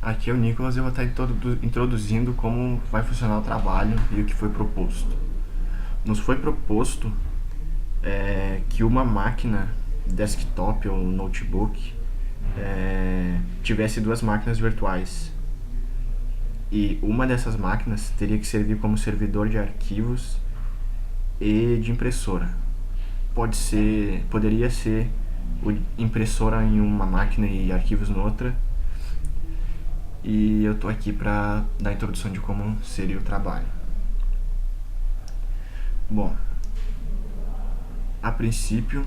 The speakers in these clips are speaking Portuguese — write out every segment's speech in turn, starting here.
Aqui é o Nicolas e eu vou estar introduzindo como vai funcionar o trabalho e o que foi proposto. Nos foi proposto que uma máquina desktop ou notebook tivesse duas máquinas virtuais. E uma dessas máquinas teria que servir como servidor de arquivos e de impressora. Poderia ser impressora em uma máquina e arquivos noutra. E eu tô aqui para dar a introdução de como seria o trabalho. Bom, a princípio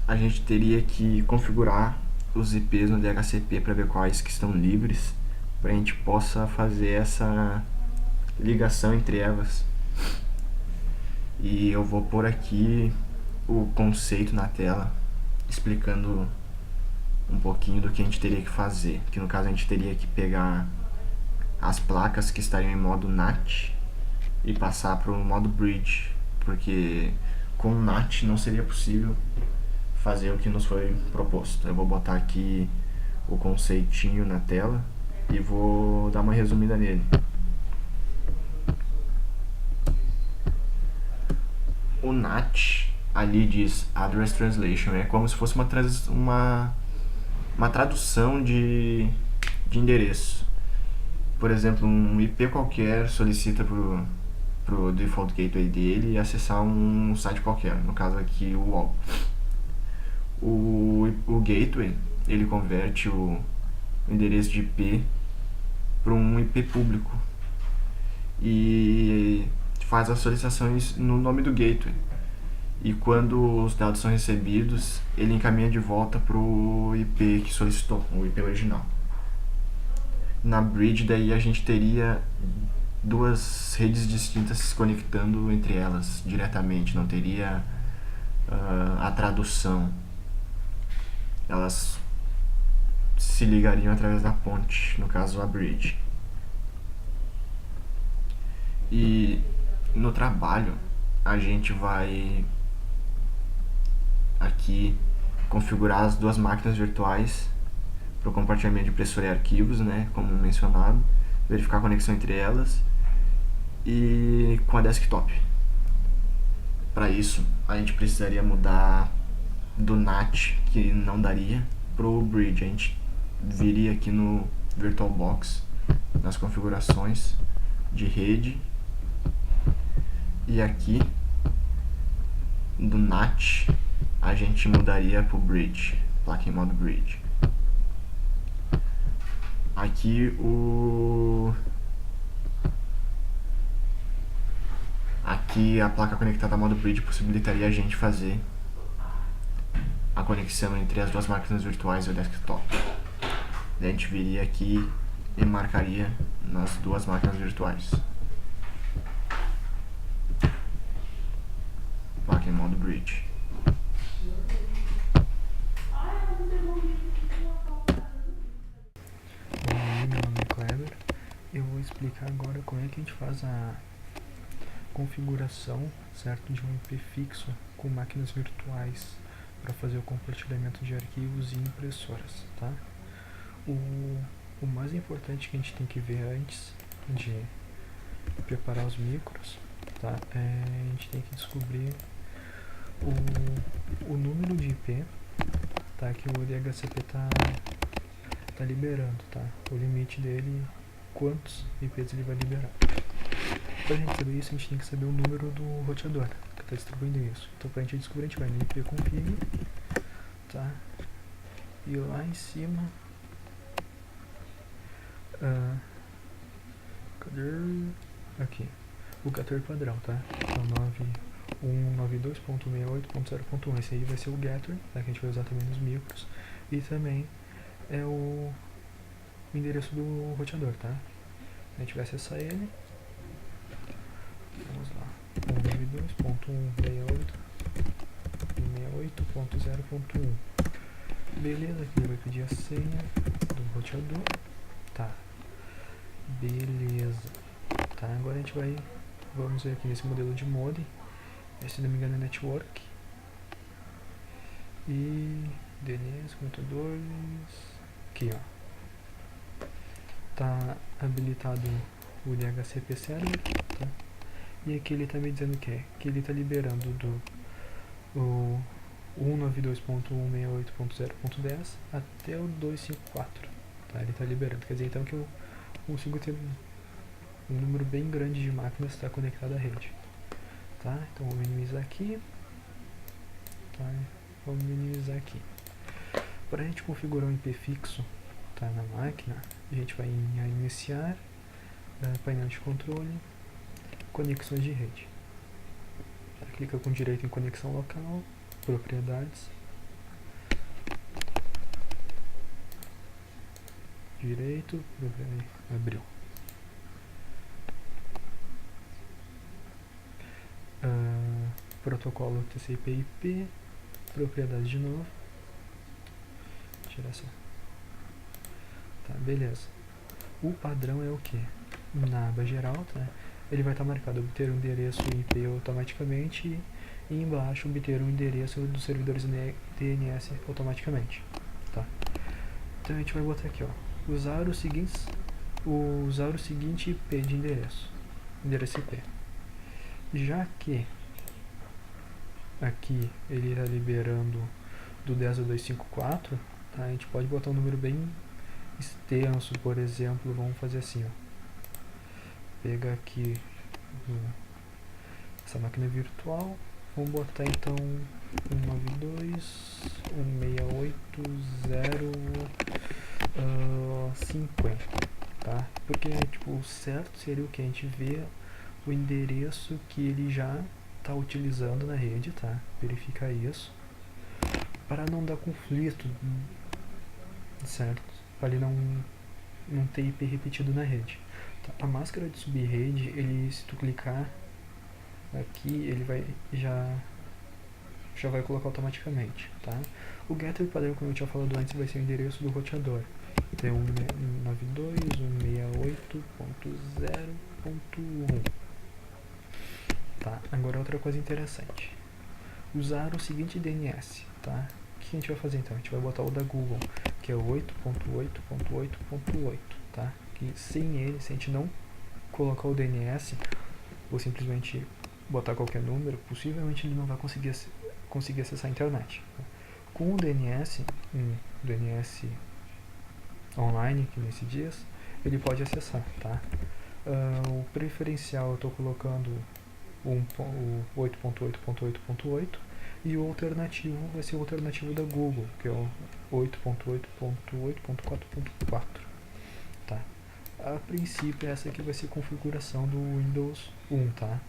a gente teria que configurar os IPs no DHCP para ver quais que estão livres, para a gente possa fazer essa ligação entre elas. E eu vou pôr aqui o conceito na tela, explicando um pouquinho do que a gente teria que fazer. Que no caso a gente teria que pegar as placas que estariam em modo NAT e passar para o modo Bridge, porque com NAT não seria possível fazer o que nos foi proposto. Eu vou botar aqui o conceitinho na tela e vou dar uma resumida nele. O NAT ali diz Address Translation, é como se fosse uma tradução de endereço. Por exemplo, um IP qualquer solicita pro default gateway dele e acessar um site qualquer, no caso aqui o UOL. O gateway ele converte o endereço de IP para um IP público e faz as solicitações no nome do gateway. E quando os dados são recebidos, ele encaminha de volta para o IP que solicitou, o IP original. Na bridge daí a gente teria duas redes distintas se conectando entre elas diretamente, não teria a tradução. Elas se ligariam através da ponte, no caso a bridge. E no trabalho a gente vai aqui configurar as duas máquinas virtuais para o compartilhamento de impressora e arquivos, né, como mencionado, verificar a conexão entre elas e com a desktop. Para isso, a gente precisaria mudar do NAT, que não daria, pro Bridge. A gente viria aqui no VirtualBox, nas configurações de rede, e aqui do NAT a gente mudaria pro Bridge, placa em modo Bridge. Aqui aqui a placa conectada a modo Bridge possibilitaria a gente fazer a conexão entre as duas máquinas virtuais e o desktop. Daí a gente viria aqui e marcaria nas duas máquinas virtuais. Placa em modo Bridge. Oi, meu nome é Kleber. Eu vou explicar agora como é que a gente faz a configuração, certo, de um IP fixo com máquinas virtuais para fazer o compartilhamento de arquivos e impressoras, tá? O mais importante que a gente tem que ver antes de preparar os micros, tá? A gente tem que descobrir o número de IP, tá? Que o DHCP tá liberando, tá? O limite dele, quantos IPs ele vai liberar. Para a gente saber isso, a gente tem que saber o número do roteador que está distribuindo isso. Então, para a gente descobrir, a gente vai no ipconfig, tá? E lá em cima, cadê? Aqui, o getter padrão, tá? Então, 9192.68.0.1. Esse aí vai ser o getter, tá? Que a gente vai usar também nos micros. E também é o endereço do roteador, tá? A gente vai acessar ele. Vamos lá. 192.168.0.1. Beleza, aqui ele vai pedir a senha do roteador. Tá. Beleza. Tá, agora a gente vai. Vamos ver aqui nesse modelo de modem. Esse, se não me engano, é network. E DNS, computadores. Aqui, ó. tá habilitado o DHCP Server, tá? E aqui ele está me dizendo que ele está liberando o 192.168.0.10 até o 254, tá? Ele está liberando, quer dizer então que eu consigo ter um número bem grande de máquinas está conectado à rede, tá? Então vou minimizar aqui, tá? Vamos minimizar aqui. Para a gente configurar um IP fixo, tá, na máquina, a gente vai em iniciar, painel de controle, conexões de rede. Tá? Clica com direito em conexão local, propriedades, direito, abriu. Protocolo TCP/IP, propriedades de novo. Tirar essa. Tá, beleza. O padrão é o que? Na aba geral, tá? Ele vai estar marcado obter o endereço IP automaticamente e embaixo obter o endereço dos servidores DNS automaticamente, tá? Então a gente vai botar aqui, ó, usar o seguinte IP de endereço IP. Já que aqui ele está liberando do 10 ao 254, tá? A gente pode botar um número bem extenso, por exemplo, vamos fazer assim, ó. Pega aqui essa máquina virtual, vamos botar então 192.168.0.50, tá? Porque tipo, o certo seria o que? A gente vê o endereço que ele já está utilizando na rede, tá? Verificar isso para não dar conflito, certo? Para ele não ter IP repetido na rede. Tá? A máscara de subrede, se tu clicar aqui, ele vai já vai colocar automaticamente, tá? O getter padrão, como eu tinha falado antes, vai ser o endereço do roteador. Então 192.168.0.1. Tá? Agora outra coisa interessante. Usar o seguinte DNS, tá? O que a gente vai fazer então? A gente vai botar o da Google, que é o 8.8.8.8, tá? Que sem ele, se a gente não colocar o DNS, ou simplesmente botar qualquer número, possivelmente ele não vai conseguir acessar a internet. Tá? Com o DNS, DNS online, que nesses dias, ele pode acessar, tá? O preferencial eu estou colocando o 8.8.8.8 e o alternativo vai ser o alternativo da Google, que é o 8.8.8.4.4, tá? A princípio essa aqui vai ser a configuração do Windows 1, tá?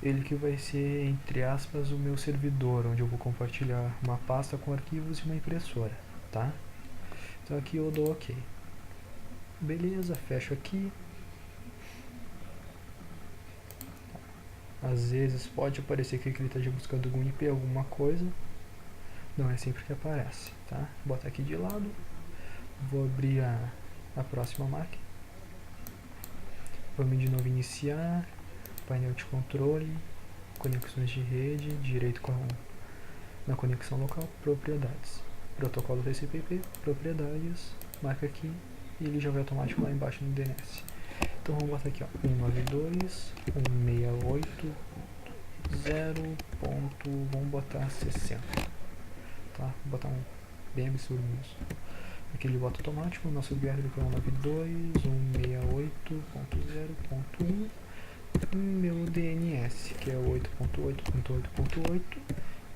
Ele que vai ser, entre aspas, o meu servidor, onde eu vou compartilhar uma pasta com arquivos e uma impressora, tá? Então aqui eu dou OK. Beleza, fecho aqui. Às vezes pode aparecer aqui que ele esteja buscando algum IP, alguma coisa. Não é sempre que aparece, tá? Vou botar aqui de lado. Vou abrir a próxima máquina. Vamos de novo iniciar. Painel de controle. Conexões de rede. Direito na conexão local. Propriedades. Protocolo TCP/IP. Propriedades. Marca aqui. E ele já vai automático lá embaixo no DNS. Então vamos botar aqui, ó, 192.168.0. Vamos botar 60, tá? Vou botar um bem absurdo mesmo. Aqui ele bota automático, o nosso guerreiro que é 192.168.0.1. Meu DNS, que é 8.8.8.8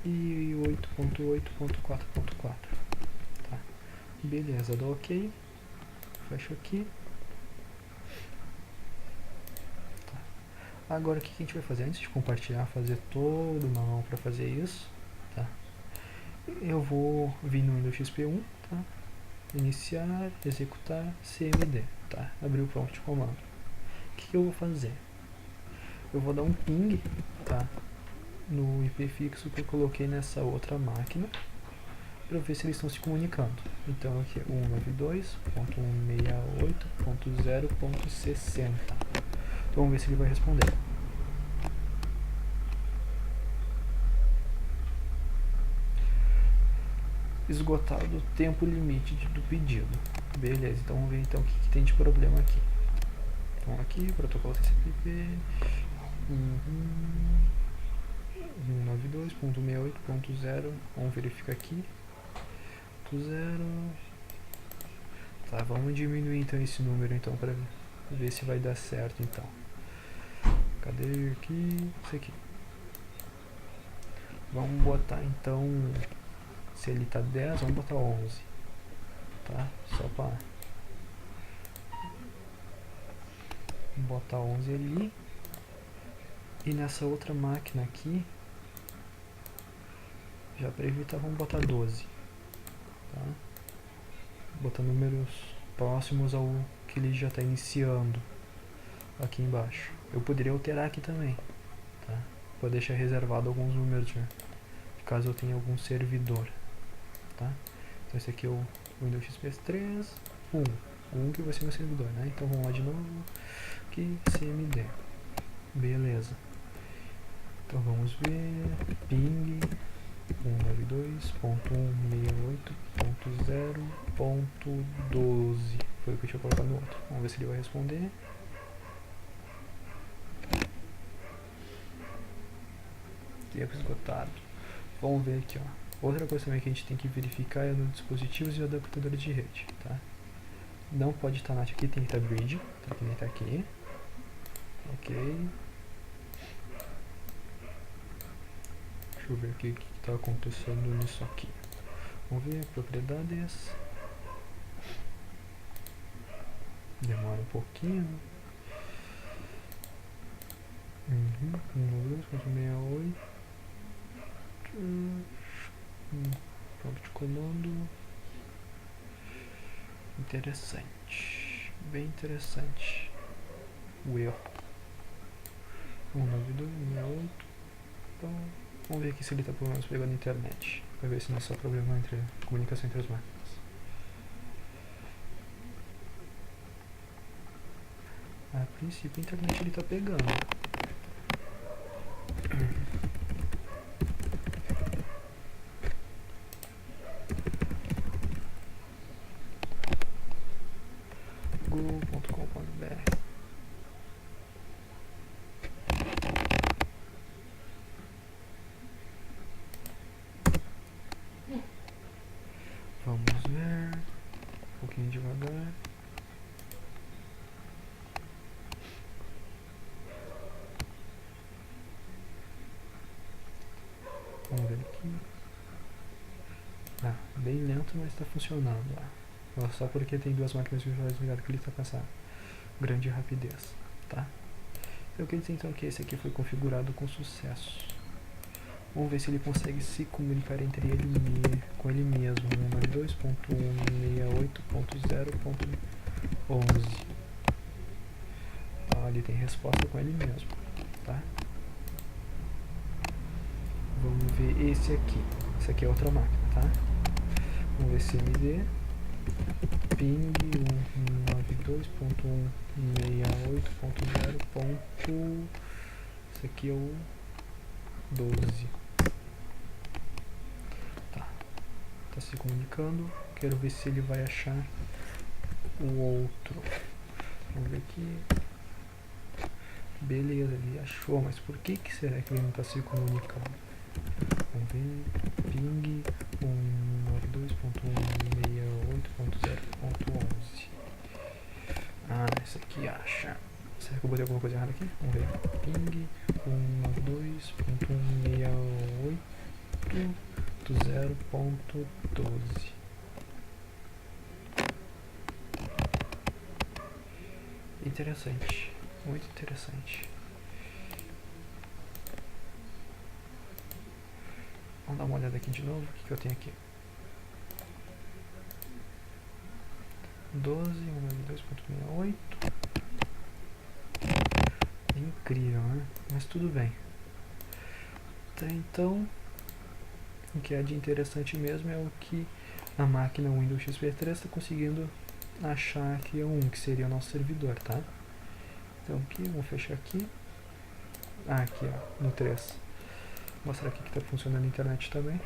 e 8.8.4.4, tá? Beleza, dou OK. Fecho aqui. Agora o que a gente vai fazer? Antes de compartilhar, fazer todo uma mão para fazer isso, tá? Eu vou vir no Windows XP1, tá? Iniciar, executar, cmd, tá? Abrir o prompt de comando. O que eu vou fazer? Eu vou dar um ping, tá? No IP fixo que eu coloquei nessa outra máquina, para ver se eles estão se comunicando. Então aqui é 192.168.0.60. Vamos ver se ele vai responder. esgotado o tempo limite do pedido. Beleza, então vamos ver então o que tem de problema aqui. Então aqui, protocolo TCP/IP 192.68.0, vamos verificar aqui. 0. Tá, vamos diminuir então esse número então para ver se vai dar certo então. Cadê aqui? Isso aqui. Vamos botar então, se ele tá 10, vamos botar 11. Tá? Só para botar 11 ali. E nessa outra máquina aqui, já para evitar, vamos botar 12. Tá? Botar números próximos ao que ele já está iniciando aqui embaixo. Eu poderia alterar aqui também, tá? Vou deixar reservado alguns números já, caso eu tenha algum servidor, tá? Então esse aqui é o Windows XP 3 1 que vai ser meu servidor, né? Então vamos lá de novo, aqui cmd, beleza. Então vamos ver, ping 192.168.0.12, foi o que eu tinha colocado no outro. Vamos ver se ele vai responder. Tempo esgotado. Vamos ver aqui, ó. Outra coisa também que a gente tem que verificar é no dispositivos e adaptadores de rede, tá? Não pode estar NAT aqui, tem que estar bridge, tá? Que nem tá aqui. Ok. Deixa eu ver aqui o que está acontecendo nisso aqui. Vamos ver propriedades. Demora um pouquinho. 192.68. Prompt de comando. Interessante. Bem interessante. O erro. 192.68. Então, vamos ver aqui se ele está pelo menos pegando a internet. Para ver se não é só problema entre comunicação entre as máquinas. A princípio a internet ele está pegando. google.com.br. Vamos ver. Um pouquinho devagar. Vamos ver aqui. Bem lento, mas está funcionando lá. Só porque tem duas máquinas virtuais ligadas que ele está com essa grande rapidez, tá? Eu quero dizer então que esse aqui foi configurado com sucesso. Vamos ver se ele consegue se comunicar entre ele com ele mesmo. 192.168.0.11. Ele tem resposta com ele mesmo, tá? Vamos ver esse aqui. Esse aqui é outra máquina, tá? Vamos ver cmd ping 192.168.0. Esse aqui é o 12. Tá se comunicando. Quero ver se ele vai achar o outro. Vamos ver aqui. Beleza, ele achou, mas por que será que ele não está se comunicando? Vamos ver. Ping 192.168.0.11. Esse aqui acha. Será que eu botei alguma coisa errada aqui? Vamos ver. Ping 192.168.0.12. Interessante. Muito interessante. Vamos dar uma olhada aqui de novo. O que eu tenho aqui? 12, 192.68. É incrível, né? Mas tudo bem. Então, o que é de interessante mesmo é o que a máquina Windows XP 3 está conseguindo achar que é que seria o nosso servidor, tá? Então aqui, vamos fechar aqui. Aqui, ó, no 3. Vou mostrar aqui que está funcionando a internet também.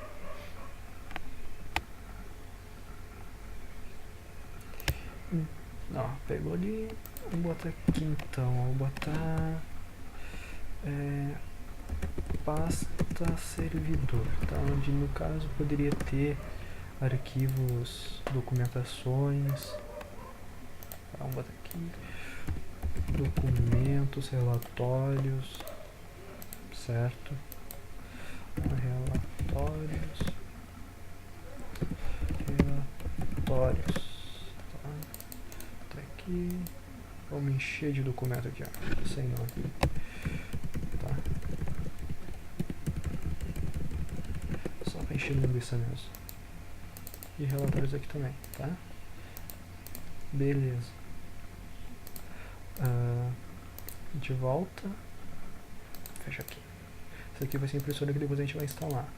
Ó, pegou ali. Vou botar aqui então. Vou botar pasta servidor, tá? Onde no caso poderia ter arquivos, documentações. Vamos botar aqui. Documentos, relatórios, certo? Relatórios. Tá? Tá aqui. Vamos encher de documento aqui, ó. Sem nome. Tá? Só pra encher linguiça mesmo. E relatórios aqui também, tá? Beleza. De volta. Fecha aqui. Essa aqui vai ser a impressora que depois a gente vai instalar.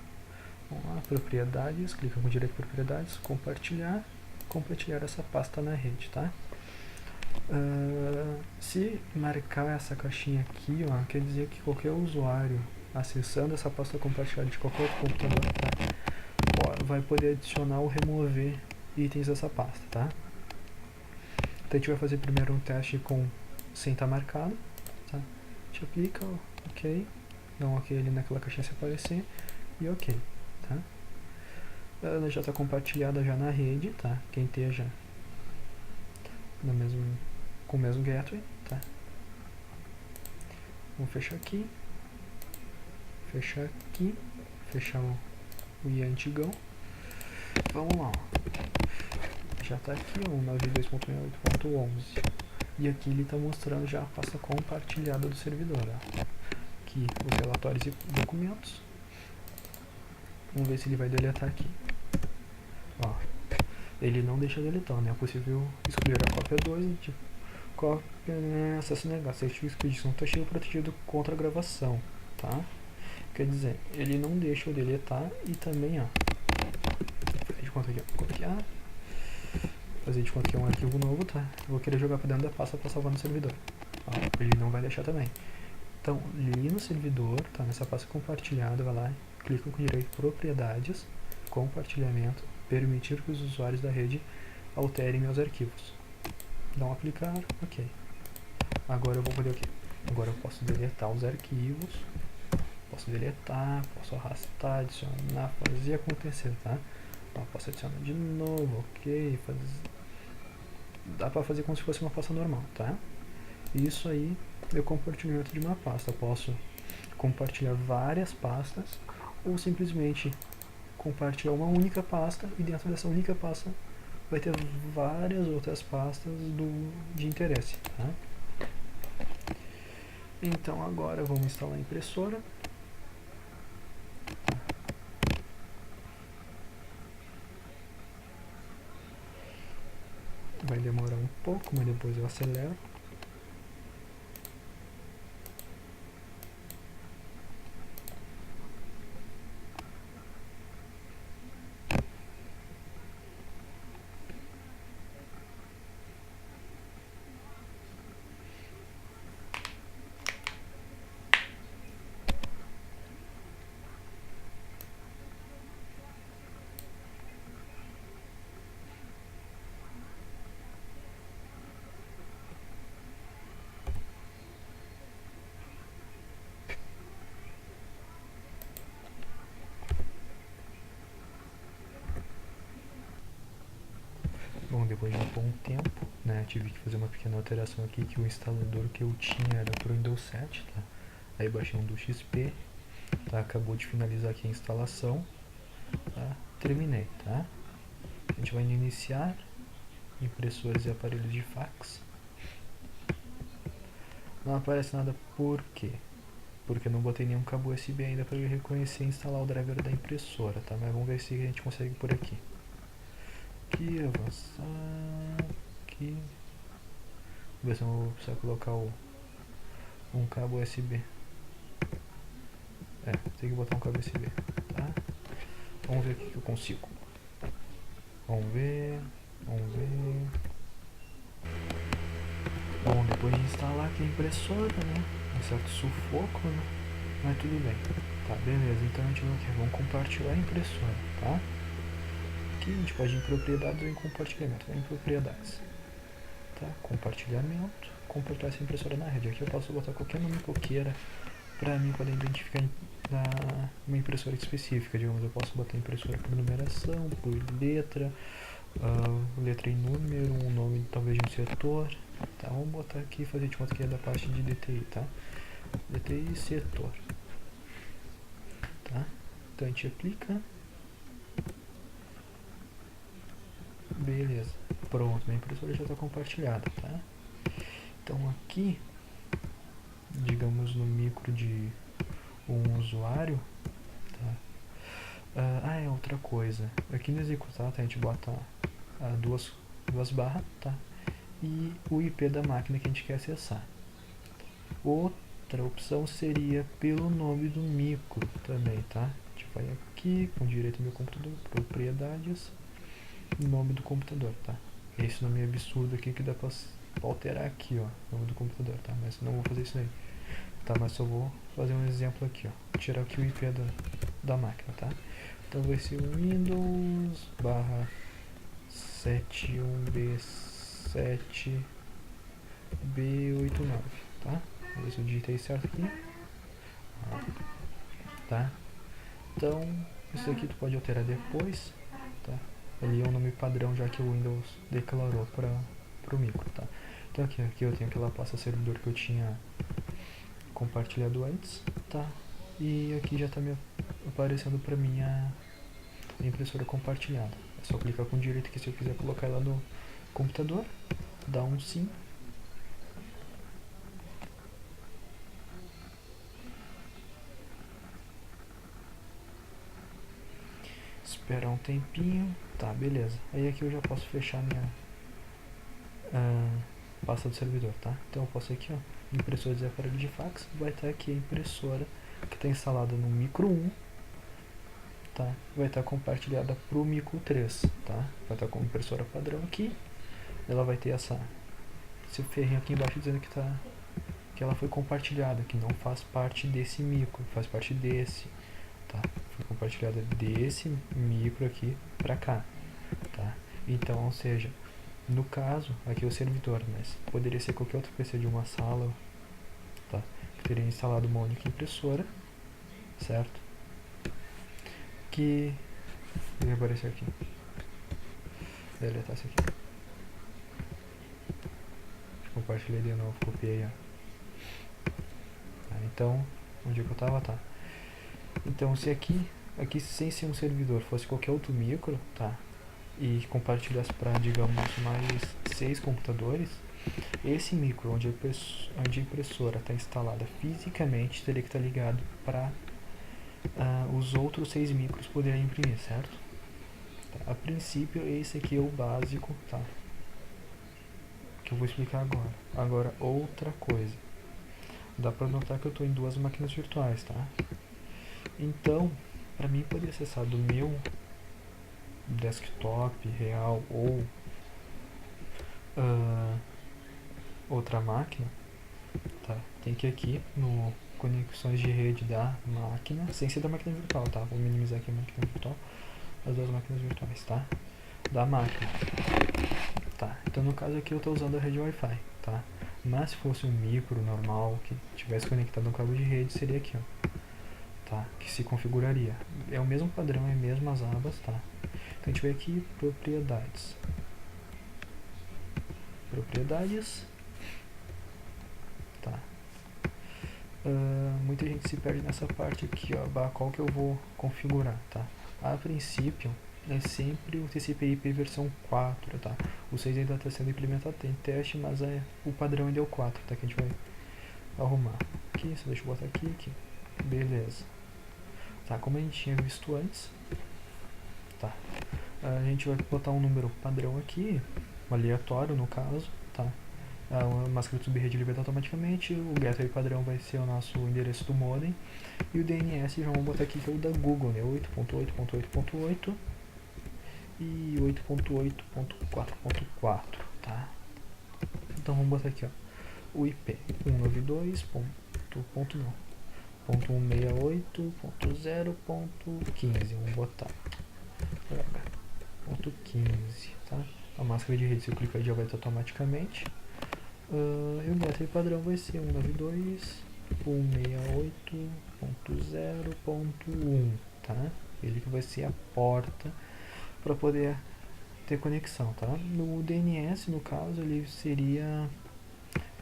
Vamos lá, propriedades, clica com direito em propriedades, compartilhar essa pasta na rede, tá? Se marcar essa caixinha aqui, ó, quer dizer que qualquer usuário acessando essa pasta compartilhada de qualquer outro computador, tá, vai poder adicionar ou remover itens dessa pasta, tá? Então a gente vai fazer primeiro um teste sem estar marcado, tá? A gente aplica, ok, dá um ok ali naquela caixinha se aparecer e ok, tá? Ela já está compartilhada já na rede, tá? Quem esteja com o mesmo gateway, tá? Vamos fechar aqui, fechar o IA antigão. Vamos lá, ó. Já está aqui o 92.168.11 e aqui ele está mostrando já a pasta compartilhada do servidor, ó. Aqui os relatórios e documentos. Vamos ver se ele vai deletar aqui. Ó, ele não deixa deletar, né? É possível excluir a cópia 2 tipo, cópia, acesso negado. Certificado de expedição está cheio protegido contra a gravação, tá? Quer dizer, ele não deixa eu deletar e também, ó, fazer de conta aqui, ó, copiar, fazer de conta que é um arquivo novo, tá? Eu vou querer jogar para dentro da pasta para salvar no servidor. Ó, ele não vai deixar também. Então, ali no servidor, tá? Nessa pasta compartilhada, vai lá, clica com direito em propriedades, compartilhamento, permitir que os usuários da rede alterem meus arquivos. Dá um aplicar, ok. Agora eu vou poder o quê? Agora eu posso deletar os arquivos, posso deletar, posso arrastar, adicionar, fazer acontecer, tá? Ó, posso adicionar de novo, ok. Dá pra fazer como se fosse uma pasta normal, tá? Isso aí é o compartilhamento de uma pasta. Eu posso compartilhar várias pastas ou simplesmente compartilhar uma única pasta e dentro dessa única pasta vai ter várias outras pastas de interesse, tá? Então agora vamos instalar a impressora. Vai demorar um pouco, mas depois eu acelero. Bom, depois de um bom tempo, né, tive que fazer uma pequena alteração aqui, que o instalador que eu tinha era pro Windows 7, tá? Aí baixei um do XP, tá? Acabou de finalizar aqui a instalação, tá? Terminei, tá? A gente vai iniciar impressoras e aparelhos de fax. Não aparece nada, por quê? Porque eu não botei nenhum cabo USB ainda para ele reconhecer e instalar o driver da impressora, tá? Mas vamos ver se a gente consegue por aqui. Aqui, avançar, aqui. Vamos ver se eu vou precisar colocar um cabo USB. Tem que botar um cabo USB, tá? Vamos ver o que eu consigo. Vamos ver. Bom, depois de instalar aqui a impressora, né? Um certo sufoco, né? Mas tudo bem. Tá, beleza. Então a gente vai aqui. Vamos compartilhar a impressora, tá? Aqui a gente pode ir em propriedades ou em compartilhamento. Vai em propriedades. tá? Compartilhamento, compartilhar essa impressora na rede. Aqui eu posso botar qualquer nome que eu queira para mim poder identificar uma impressora específica. Digamos, eu posso botar impressora por numeração, por letra, letra e número, um nome talvez de um setor. Tá, vamos botar aqui, fazer de conta que é da parte de DTI, tá? DTI setor. Tá? Então a gente aplica. Beleza. Pronto, minha impressora já está compartilhada, tá? Então aqui, digamos no micro de um usuário, tá? É outra coisa. Aqui no executar, tá? A gente bota duas barras, tá? E o IP da máquina que a gente quer acessar. Outra opção seria pelo nome do micro também, tá? A gente vai aqui, com direito ao meu computador, propriedades, nome do computador, tá? Esse nome absurdo aqui que dá pra alterar aqui, ó, nome do computador, tá? Mas não vou fazer isso aí, tá? Mas só vou fazer um exemplo aqui, ó, tirar aqui o IP da máquina, tá? Então vai ser Windows barra 71B7B89, tá? Vamos ver se eu digitei certo aqui, tá? Então, isso aqui tu pode alterar depois, tá? Ali é um nome padrão já que o Windows declarou para o micro, tá? Então aqui eu tenho aquela pasta servidor que eu tinha compartilhado antes, tá? E aqui já está me aparecendo para mim a impressora compartilhada. É só clicar com direito aqui se eu quiser colocar ela no computador, dá um sim. Esperar um tempinho, tá, beleza. Aí aqui eu já posso fechar minha pasta do servidor, tá? Então eu posso aqui, ó, impressora de aparelho de fax, vai estar aqui a impressora que está instalada no micro 1, tá? Vai estar compartilhada para o micro 3, tá? Vai estar com a impressora padrão aqui, ela vai ter esse ferrinho aqui embaixo dizendo que ela foi compartilhada, que não faz parte desse micro, faz parte desse, tá? Foi compartilhada desse micro aqui para cá, tá? Então, ou seja, no caso, aqui é o servidor, mas poderia ser qualquer outro PC de uma sala, tá? Que teria instalado uma única impressora, certo? Que vai aparecer aqui. Deletar isso aqui. Compartilhei de novo, copiei, ó. Tá, então, onde é que eu tava? Tá. Então, se aqui sem ser um servidor fosse qualquer outro micro, tá? E compartilhasse para, digamos, mais 6 computadores, esse micro onde a impressora está instalada fisicamente teria que estar ligado para os outros 6 micros poderem imprimir, certo? Tá. A princípio esse aqui é o básico, tá? Que eu vou explicar agora. Agora outra coisa, dá para notar que eu estou em 2 máquinas virtuais, tá? Então, para mim poder acessar do meu desktop real ou outra máquina, tá? Tem que ir aqui no conexões de rede da máquina, sem ser da máquina virtual, tá? Vou minimizar aqui a máquina virtual, as 2 máquinas virtuais, tá? Da máquina, tá? Então no caso aqui eu estou usando a rede Wi-Fi, tá? Mas se fosse um micro normal que tivesse conectado no cabo de rede, seria aqui, ó, tá? Que se configuraria. É o mesmo padrão, é as mesmas abas, tá? Então a gente vai aqui, propriedades. Propriedades. Tá. Muita gente se perde nessa parte aqui, ó, qual que eu vou configurar, tá? A princípio, é sempre o TCP/IP versão 4, tá? O 6 ainda está sendo implementado, tem teste, mas o padrão ainda é o 4, tá? Que a gente vai arrumar. Aqui, só deixa eu botar aqui. Beleza. Tá, como a gente tinha visto antes, tá? A gente vai botar um número padrão aqui, um aleatório no caso, tá? A máscara de subrede libera automaticamente, o gateway padrão vai ser o nosso endereço do modem, e o DNS já vamos botar aqui que é o da Google, né? 8.8.8.8 e 8.8.4.4, tá? Então vamos botar aqui, ó, o IP 192.168.0.15, vamos botar ponto .15, tá? a máscara de rede, se eu clicar já vai estar automaticamente. E o metro padrão vai ser 192.168.0.1, tá? Ele que vai ser a porta para poder ter conexão, tá? No DNS, no caso, ele seria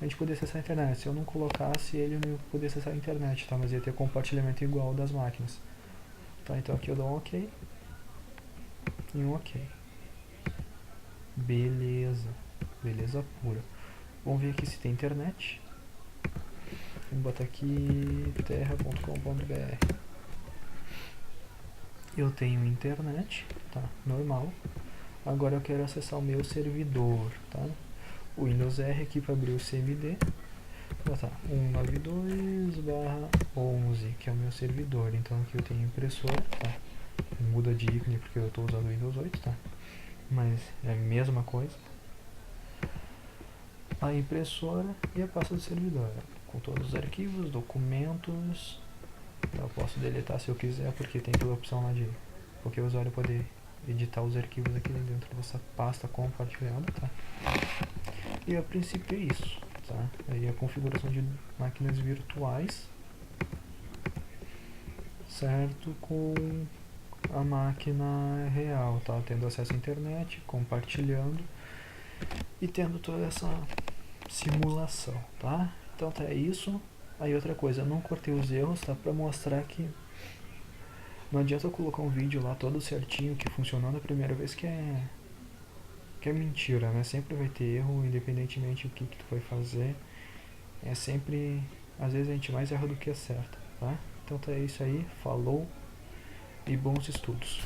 a gente poder acessar a internet. Se eu não colocasse ele, eu não ia poder acessar a internet, tá? Mas ia ter compartilhamento igual das máquinas. Tá, então aqui eu dou um OK e um OK. Beleza. Beleza pura. Vamos ver aqui se tem internet. Vamos botar aqui terra.com.br. Eu tenho internet, tá? Normal. Agora eu quero acessar o meu servidor, tá? O Windows R aqui para abrir o CMD. Vou botar 192/11, que é o meu servidor. Então aqui eu tenho impressora, tá? Muda de ícone porque eu estou usando o Windows 8, tá? Mas é a mesma coisa. A impressora e a pasta do servidor, com todos os arquivos, documentos. Eu posso deletar se eu quiser, porque tem aquela opção lá de qualquer usuário poder editar os arquivos aqui dentro dessa pasta compartilhada, tá? E a princípio é isso, tá? Aí a configuração de máquinas virtuais, certo? Com a máquina real, tá? Tendo acesso à internet, compartilhando e tendo toda essa simulação, tá? Então tá, é isso. Aí outra coisa, eu não cortei os erros, tá? Pra mostrar que não adianta eu colocar um vídeo lá todo certinho que funcionou na primeira vez que é mentira, né? Sempre vai ter erro, independentemente do que tu vai fazer. É sempre, às vezes a gente mais erra do que acerta, tá? Então tá, é isso aí, falou e bons estudos.